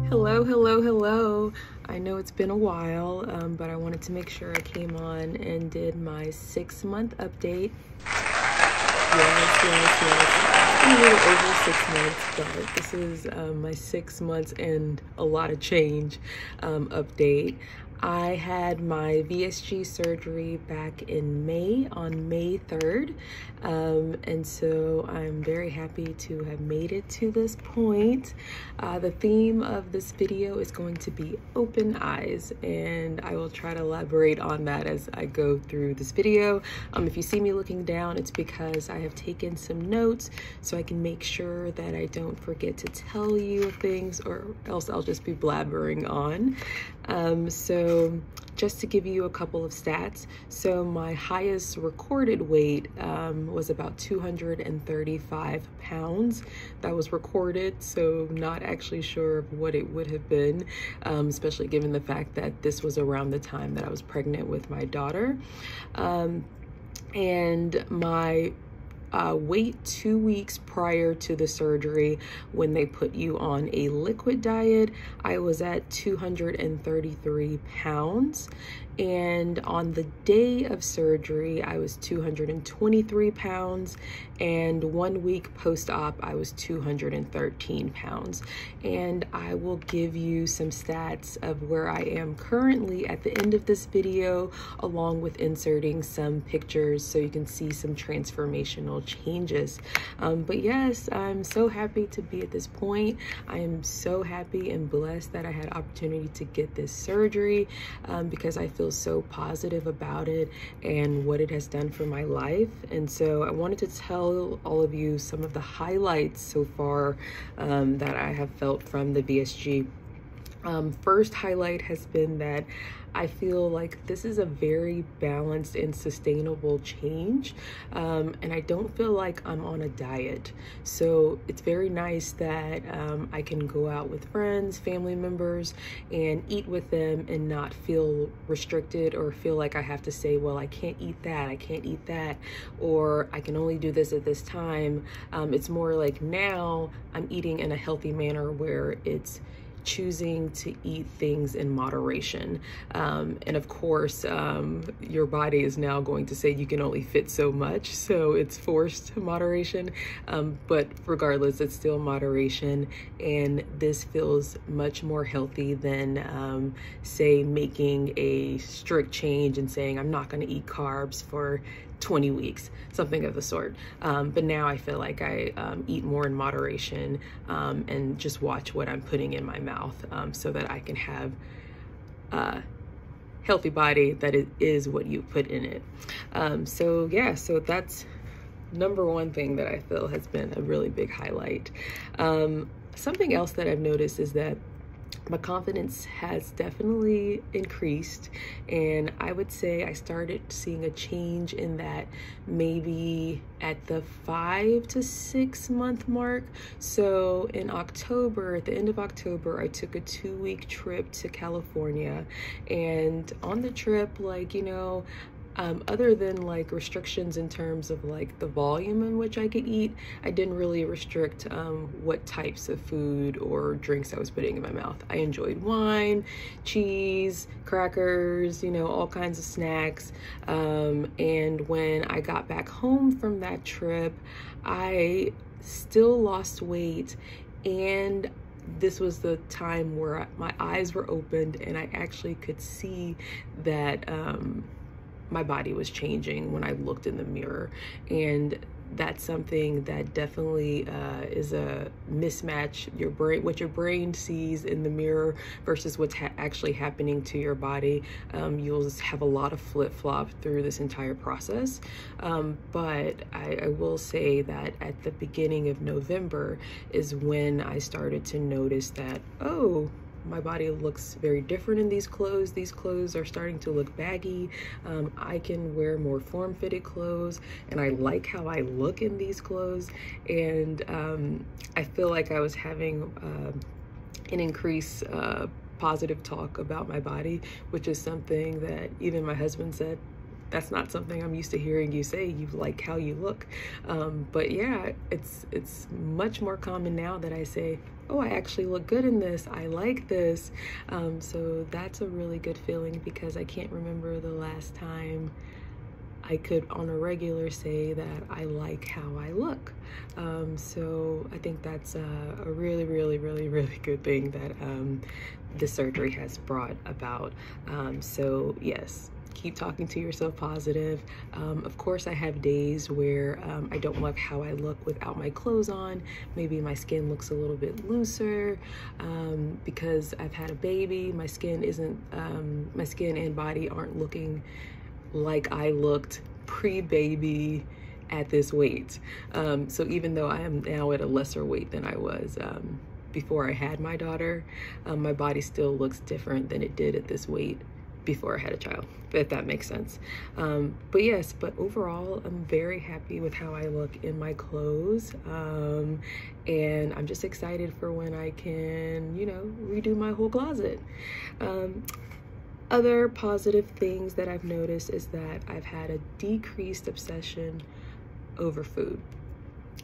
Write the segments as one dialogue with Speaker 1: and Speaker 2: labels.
Speaker 1: Hello, hello, hello. I know it's been a while, but I wanted to make sure I came on and did my 6-month update. Yes. It's been a little over 6 months, but this is my 6 months and a lot of change update. I had my VSG surgery back in May, on May 3rd, and so I'm very happy to have made it to this point. The theme of this video is going to be open eyes, and I will try to elaborate on that as I go through this video. If you see me looking down, it's because I have taken some notes so I can make sure that I don't forget to tell you things, or else I'll just be blabbering on. So just to give you a couple of stats, so my highest recorded weight was about 235 pounds. That was recorded, so not actually sure of what it would have been, especially given the fact that this was around the time that I was pregnant with my daughter. And my weight 2 weeks prior to the surgery, when they put you on a liquid diet, I was at 233 pounds. And on the day of surgery, I was 223 pounds. And 1 week post-op, I was 213 pounds. And I will give you some stats of where I am currently at the end of this video, along with inserting some pictures so you can see some transformational changes. But yes, I'm so happy to be at this point. I am so happy and blessed that I had opportunity to get this surgery, because I feel so positive about it and what it has done for my life. And so I wanted to tell all of you some of the highlights so far that I have felt from the VSG. First highlight has been that I feel like this is a very balanced and sustainable change, and I don't feel like I'm on a diet. So it's very nice that I can go out with friends, family members, and eat with them and not feel restricted or feel like I have to say, well, I can't eat that, I can't eat that, or I can only do this at this time. It's more like now I'm eating in a healthy manner where it's choosing to eat things in moderation. And of course, your body is now going to say you can only fit so much, so it's forced moderation. But regardless, it's still moderation, and this feels much more healthy than say making a strict change and saying I'm not going to eat carbs for 20 weeks, something of the sort. But now I feel like I eat more in moderation, and just watch what I'm putting in my mouth, so that I can have a healthy body that is what you put in it. So yeah, so that's number one thing that I feel has been a really big highlight. Something else that I've noticed is that my confidence has definitely increased, and I would say I started seeing a change in that maybe at the 5 to 6 month mark. So in October, at the end of October, I took a 2-week trip to California, and on the trip, like, you know, other than like restrictions in terms of like the volume in which I could eat, I didn't really restrict what types of food or drinks I was putting in my mouth. I enjoyed wine, cheese, crackers, you know, all kinds of snacks. And when I got back home from that trip, I still lost weight, and this was the time where my eyes were opened and I actually could see that my body was changing when I looked in the mirror. And that's something that definitely is a mismatch. Your brain, what your brain sees in the mirror versus what's actually happening to your body. You'll just have a lot of flip-flop through this entire process. But I will say that at the beginning of November is when I started to notice that, oh, my body looks very different in these clothes. These clothes are starting to look baggy. I can wear more form-fitted clothes, and I like how I look in these clothes. And I feel like I was having an increased positive talk about my body, which is something that even my husband said, that's not something I'm used to hearing you say, you like how you look. But yeah, it's much more common now that I say, oh, I actually look good in this, I like this. So that's a really good feeling, because I can't remember the last time I could on a regular say that I like how I look. So I think that's a really, really, really, really good thing that the surgery has brought about. So yes, keep talking to yourself positive. Of course, I have days where I don't like how I look without my clothes on. Maybe my skin looks a little bit looser because I've had a baby. My skin and body aren't looking like I looked pre-baby at this weight. So even though I am now at a lesser weight than I was before I had my daughter, my body still looks different than it did at this weight before I had a child, if that makes sense. But yes, but overall, I'm very happy with how I look in my clothes. And I'm just excited for when I can, you know, redo my whole closet. Other positive things that I've noticed is that I've had a decreased obsession over food.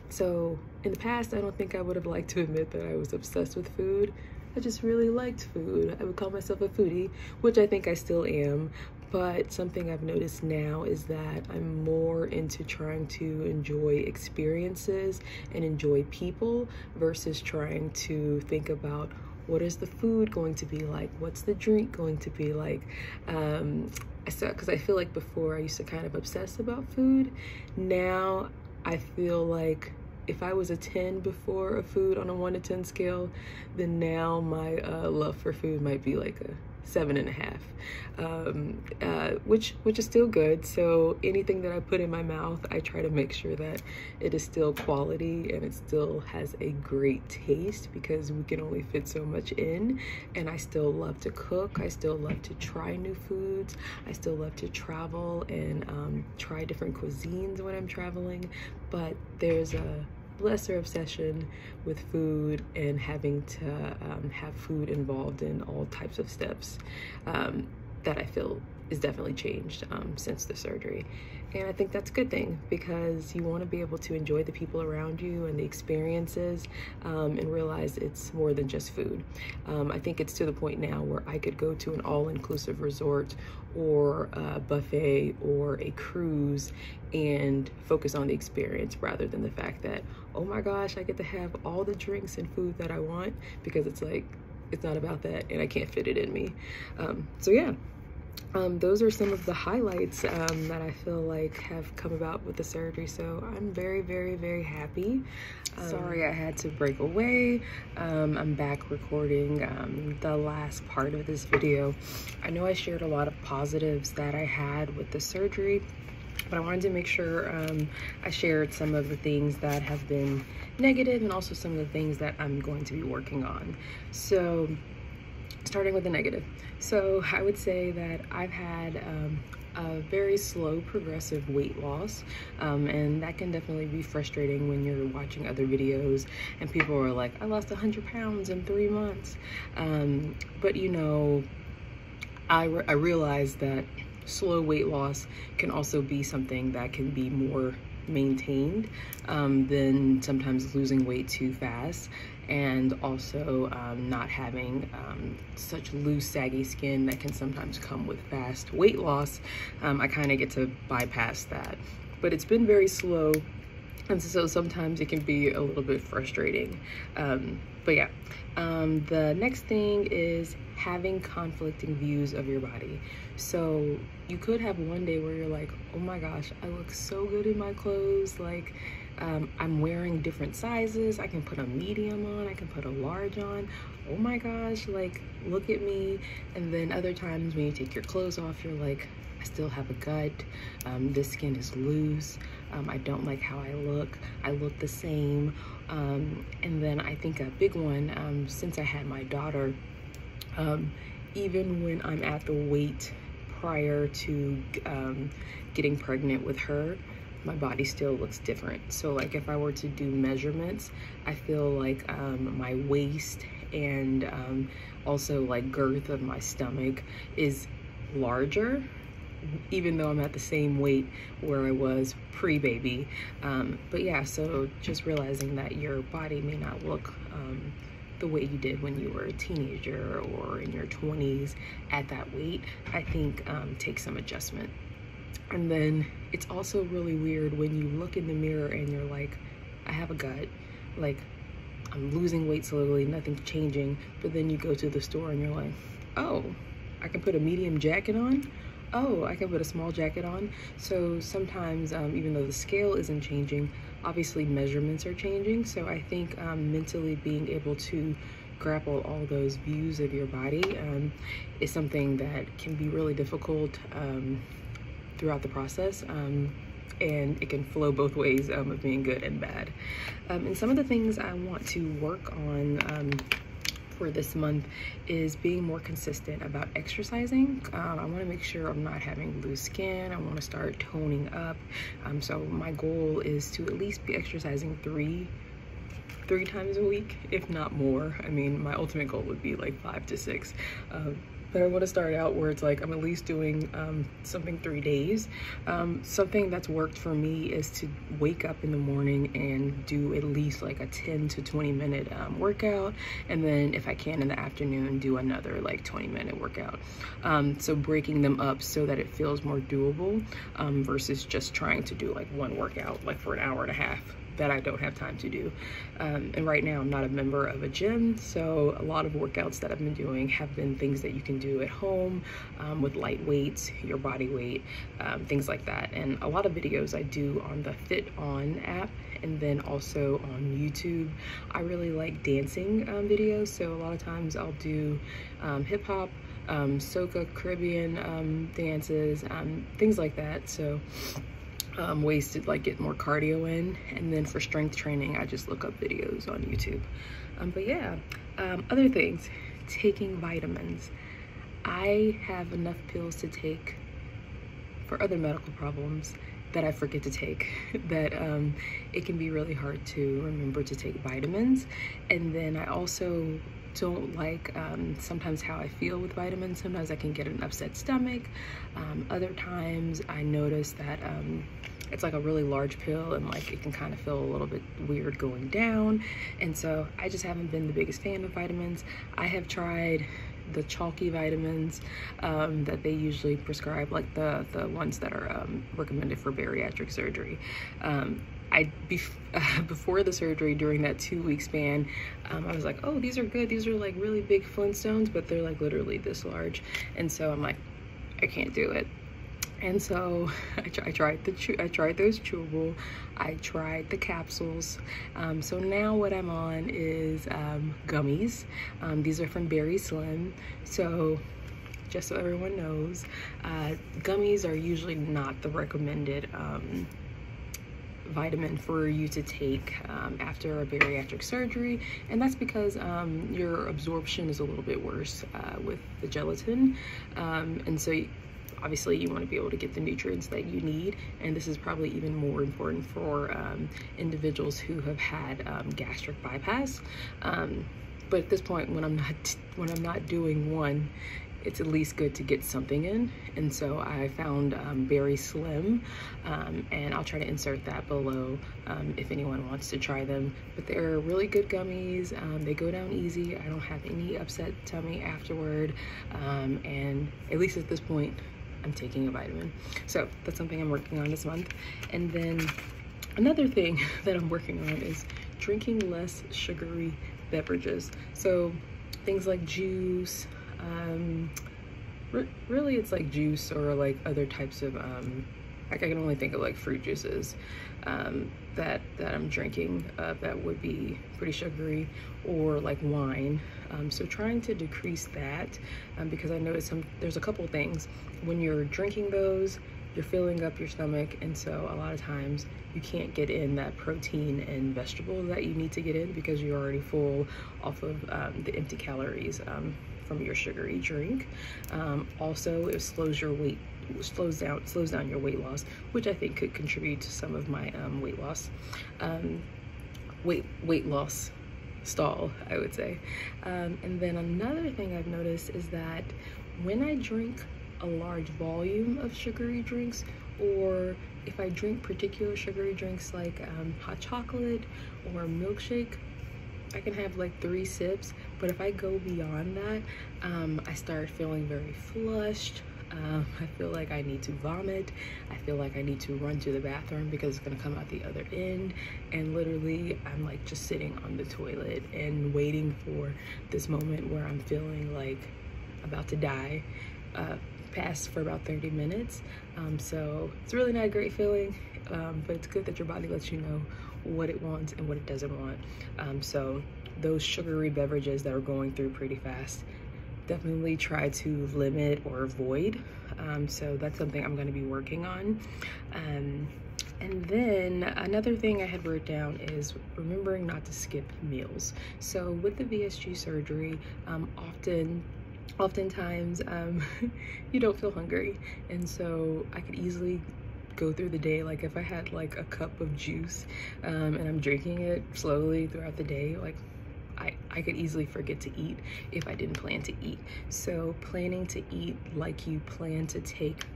Speaker 1: So in the past, I don't think I would have liked to admit that I was obsessed with food. I just really liked food. I would call myself a foodie, which I think I still am. But something I've noticed now is that I'm more into trying to enjoy experiences and enjoy people versus trying to think about what is the food going to be like? What's the drink going to be like? Because I feel like before I used to kind of obsess about food. Now I feel like if I was a 10 before a food on a 1 to 10 scale, then now my love for food might be like a 7.5, which is still good. So anything that I put in my mouth, I try to make sure that it is still quality and it still has a great taste, because we can only fit so much in. And I still love to cook. I still love to try new foods. I still love to travel and try different cuisines when I'm traveling. But there's a lesser obsession with food and having to have food involved in all types of steps that I feel is definitely changed since the surgery. And I think that's a good thing, because you want to be able to enjoy the people around you and the experiences and realize it's more than just food. I think it's to the point now where I could go to an all-inclusive resort or a buffet or a cruise and focus on the experience rather than the fact that, oh my gosh, I get to have all the drinks and food that I want, because it's like, it's not about that and I can't fit it in me. So yeah. Those are some of the highlights that I feel like have come about with the surgery. So I'm very, very, very happy. Sorry I had to break away. I'm back recording the last part of this video. I know I shared a lot of positives that I had with the surgery, but I wanted to make sure I shared some of the things that have been negative and also some of the things that I'm going to be working on. So starting with the negative. So I would say that I've had a very slow progressive weight loss, and that can definitely be frustrating when you're watching other videos and people are like, I lost 100 pounds in 3 months. But you know, I realized that slow weight loss can also be something that can be more maintained than sometimes losing weight too fast, and also not having such loose, saggy skin that can sometimes come with fast weight loss. I kind of get to bypass that, but it's been very slow, and so sometimes it can be a little bit frustrating. But yeah, the next thing is having conflicting views of your body. So you could have one day where you're like, oh my gosh, I look so good in my clothes, like I'm wearing different sizes, I can put a medium on, I can put a large on, oh my gosh, like look at me. And then other times when you take your clothes off, you're like, I still have a gut, this skin is loose, I don't like how I look the same. And then I think a big one, since I had my daughter, even when I'm at the weight prior to getting pregnant with her, my body still looks different. So like if I were to do measurements, I feel like my waist and also like girth of my stomach is larger even though I'm at the same weight where I was pre-baby. But yeah, so just realizing that your body may not look the way you did when you were a teenager or in your 20s at that weight, I think takes some adjustment. And then it's also really weird when you look in the mirror and you're like, I have a gut, like I'm losing weight slowly, nothing's changing. But then you go to the store and you're like, oh, I can put a medium jacket on. Oh, I can put a small jacket on. So sometimes, even though the scale isn't changing, obviously measurements are changing. So I think mentally being able to grapple all those views of your body is something that can be really difficult throughout the process. And it can flow both ways of being good and bad. And some of the things I want to work on for this month is being more consistent about exercising. I want to make sure I'm not having loose skin. I want to start toning up. So my goal is to at least be exercising three times a week, if not more. I mean, my ultimate goal would be like 5 to 6. But I want to start out where it's like I'm at least doing something 3 days. Something that's worked for me is to wake up in the morning and do at least like a 10 to 20 minute workout, and then if I can in the afternoon do another like 20-minute workout. So breaking them up so that it feels more doable versus just trying to do like one workout like for an hour and a half that I don't have time to do. And right now I'm not a member of a gym, so a lot of workouts that I've been doing have been things that you can do at home with light weights, your body weight, things like that. And a lot of videos I do on the Fit On app, and then also on YouTube. I really like dancing videos, so a lot of times I'll do hip hop, soca, Caribbean dances, things like that. So ways to like get more cardio in. And then for strength training, I just look up videos on YouTube. But yeah, other things, taking vitamins. I have enough pills to take for other medical problems that I forget to take, that it can be really hard to remember to take vitamins. And then I also don't like sometimes how I feel with vitamins. Sometimes I can get an upset stomach. Other times I notice that it's like a really large pill and like it can kind of feel a little bit weird going down. And so I just haven't been the biggest fan of vitamins. I have tried the chalky vitamins that they usually prescribe, like the ones that are recommended for bariatric surgery. Before the surgery, during that 2-week span, I was like, oh, these are good. These are like really big Flintstones, but they're like literally this large. And so I'm like, I can't do it. And so I tried those chewable. I tried the capsules. So now what I'm on is gummies. These are from Berry Slim. So just so everyone knows, gummies are usually not the recommended vitamin for you to take after a bariatric surgery, and that's because your absorption is a little bit worse with the gelatin, and so obviously you want to be able to get the nutrients that you need, and this is probably even more important for individuals who have had gastric bypass. But at this point, when I'm not doing one, it's at least good to get something in. And so I found Berry Slim, and I'll try to insert that below if anyone wants to try them. But they're really good gummies. They go down easy. I don't have any upset tummy afterward, and at least at this point I'm taking a vitamin. So that's something I'm working on this month. And then another thing that I'm working on is drinking less sugary beverages. So things like juice, really it's like juice or like other types of I can only think of like fruit juices that I'm drinking that would be pretty sugary, or like wine. So trying to decrease that because I noticed there's a couple things. When you're drinking those, you're filling up your stomach, and so a lot of times you can't get in that protein and vegetables that you need to get in because you're already full off of the empty calories from your sugary drink. Also, it slows down your weight loss, which I think could contribute to some of my weight loss stall, I would say. And then another thing I've noticed is that when I drink a large volume of sugary drinks, or if I drink particular sugary drinks like hot chocolate or milkshake, I can have like 3 sips. But if I go beyond that, I start feeling very flushed. I feel like I need to vomit. I feel like I need to run to the bathroom because it's gonna come out the other end. And literally, I'm like just sitting on the toilet and waiting for this moment where I'm feeling like about to die, past for about 30 minutes. So it's really not a great feeling, but it's good that your body lets you know what it wants and what it doesn't want. So those sugary beverages that are going through pretty fast, definitely try to limit or avoid. So that's something I'm going to be working on. And then another thing I had wrote down is remembering not to skip meals. So with the VSG surgery, oftentimes you don't feel hungry, and so I could easily go through the day, like if I had like a cup of juice and I'm drinking it slowly throughout the day, like I could easily forget to eat if I didn't plan to eat. So planning to eat like you plan to take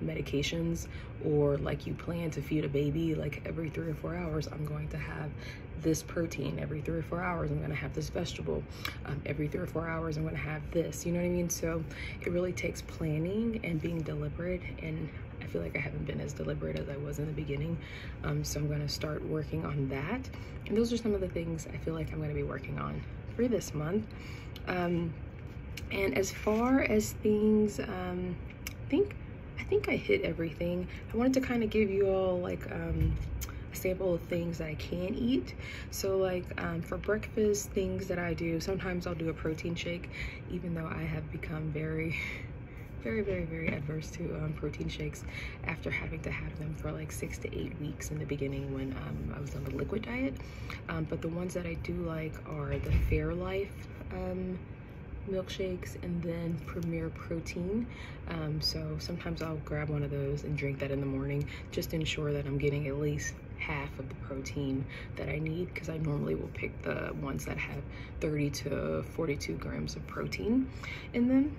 Speaker 1: medications, or like you plan to feed a baby, like every 3 or 4 hours I'm going to have this protein, every 3 or 4 hours I'm going to have this vegetable, every 3 or 4 hours I'm going to have this, you know what I mean? So it really takes planning and being deliberate, and I feel like I haven't been as deliberate as I was in the beginning. So I'm going to start working on that. And those are some of the things I feel like I'm going to be working on for this month. And as far as things, I think I hit everything. I wanted to kind of give you all like a sample of things that I can eat. So like for breakfast, things that I do, sometimes I'll do a protein shake, even though I have become very adverse to protein shakes after having to have them for like 6 to 8 weeks in the beginning when I was on the liquid diet. But the ones that I do like are the Fairlife milkshakes, and then Premier Protein. So sometimes I'll grab one of those and drink that in the morning, just to ensure that I'm getting at least half of the protein that I need, because I normally will pick the ones that have 30 to 42 grams of protein in them.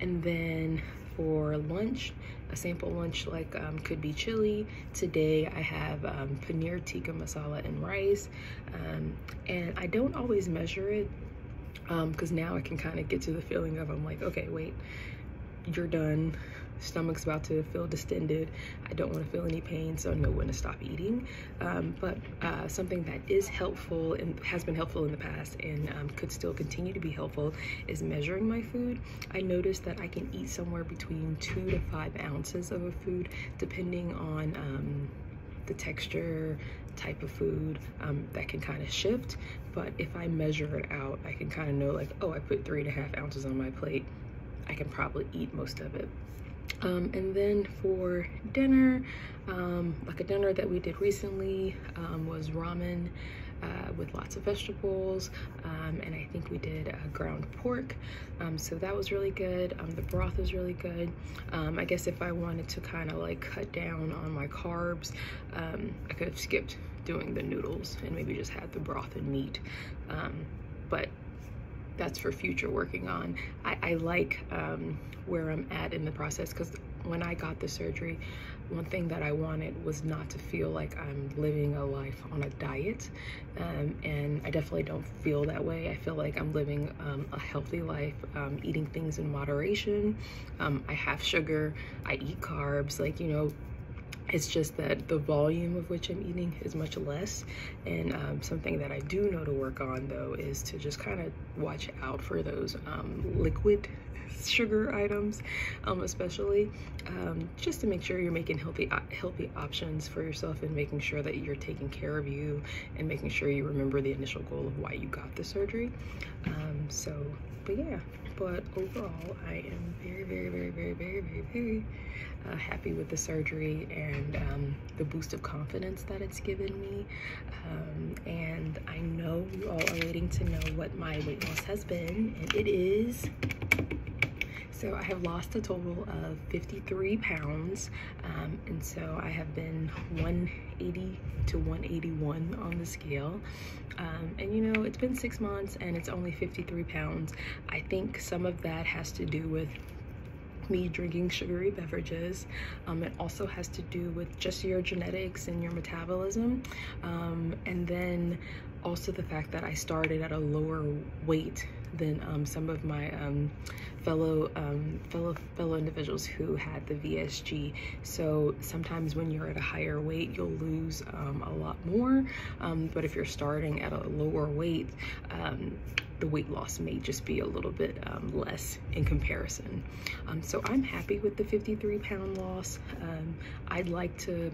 Speaker 1: And then for lunch, a sample lunch like could be chili. Today I have paneer tikka masala and rice, and I don't always measure it, because now I can kind of get to the feeling of, I'm like, okay, wait, you're done, stomach's about to feel distended, I don't want to feel any pain, so I know when to stop eating. But something that is helpful and has been helpful in the past, and could still continue to be helpful, is measuring my food. I noticed that I can eat somewhere between 2 to 5 ounces of a food, depending on the texture, type of food. That can kind of shift, but if I measure it out, I can kind of know, like, oh, I put 3.5 ounces on my plate, I can probably eat most of it. And then for dinner, like a dinner that we did recently was ramen with lots of vegetables, and I think we did ground pork, so that was really good. The broth was really good. I guess if I wanted to kind of like cut down on my carbs, I could have skipped doing the noodles and maybe just had the broth and meat, but that's for future working on. I like where I'm at in the process, because when I got the surgery, one thing that I wanted was not to feel like I'm living a life on a diet, and I definitely don't feel that way. I feel like I'm living a healthy life, eating things in moderation. I have sugar, I eat carbs, like, you know, it's just that the volume of which I'm eating is much less. And something that I do know to work on, though, is to just kind of watch out for those liquid sugar items, especially just to make sure you're making healthy options for yourself, and making sure that you're taking care of you, and making sure you remember the initial goal of why you got the surgery. But yeah, but overall I am very happy with the surgery, and the boost of confidence that it's given me. And I know you all are waiting to know what my weight loss has been, and it is, so I have lost a total of 53 pounds, and so I have been 180 to 181 on the scale, and you know, it's been 6 months and it's only 53 pounds. I think some of that has to do with me drinking sugary beverages. It also has to do with just your genetics and your metabolism. And then also the fact that I started at a lower weight than some of my fellow individuals who had the VSG. So sometimes when you're at a higher weight, you'll lose a lot more. But if you're starting at a lower weight, the weight loss may just be a little bit less in comparison. So I'm happy with the 53-pound loss. I'd like to,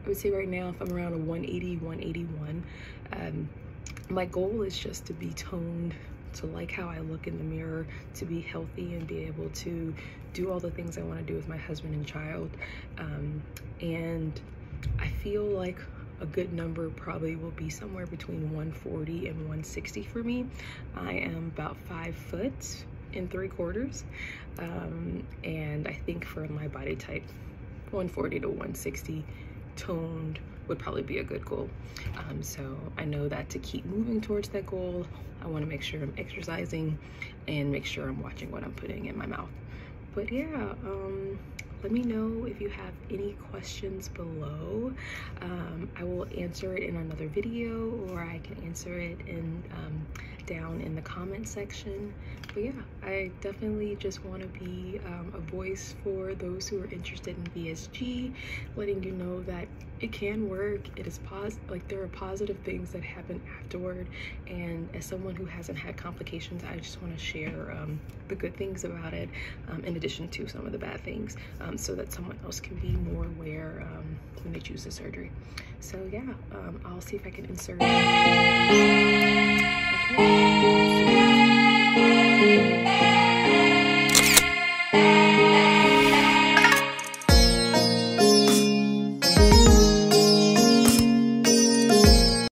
Speaker 1: I would say right now, if I'm around a 180, 181, my goal is just to be toned, to like how I look in the mirror, to be healthy and be able to do all the things I want to do with my husband and child. And I feel like a good number probably will be somewhere between 140 and 160 for me. I am about 5 foot and 3/4. And I think for my body type, 140 to 160 toned would probably be a good goal. So I know that to keep moving towards that goal, I want to make sure I'm exercising and make sure I'm watching what I'm putting in my mouth. But yeah, let me know if you have any questions below. I will answer it in another video, or I can answer it in down in the comment section. But yeah, I definitely just want to be a voice for those who are interested in VSG, letting you know that it can work. It is like there are positive things that happen afterward, and as someone who hasn't had complications, I just want to share the good things about it, in addition to some of the bad things, so that someone else can be more aware when they choose the surgery. So yeah, I'll see if I can insert it. Okay.